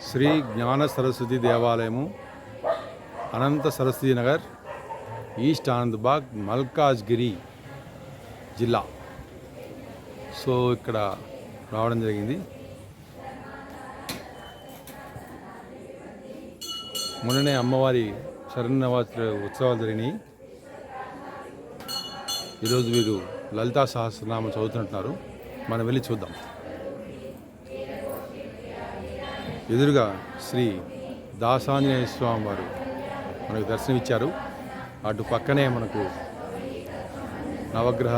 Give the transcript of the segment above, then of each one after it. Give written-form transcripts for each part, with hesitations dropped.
శ్రీ జ్ఞాన సరస్వతి దేవాలయము, అనంత సరస్వతి నగర్, ఈస్ట్ ఆనందబాగ్, మల్కాజ్గిరి జిల్లా. సో ఇక్కడ రావడం జరిగింది. మొన్ననే అమ్మవారి శరన్నవరాత్రి ఉత్సవాలు జరిగినాయి. ఈరోజు వీరు లలితా సహస్రనామం చదువుతుంటున్నారు. మనం వెళ్ళి చూద్దాం. ఎదురుగా శ్రీ దాసాంజనేయ స్వామి వారు మనకు దర్శనమిచ్చారు. అటు పక్కనే మనకు నవగ్రహ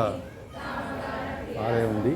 ఆలయం ఉంది.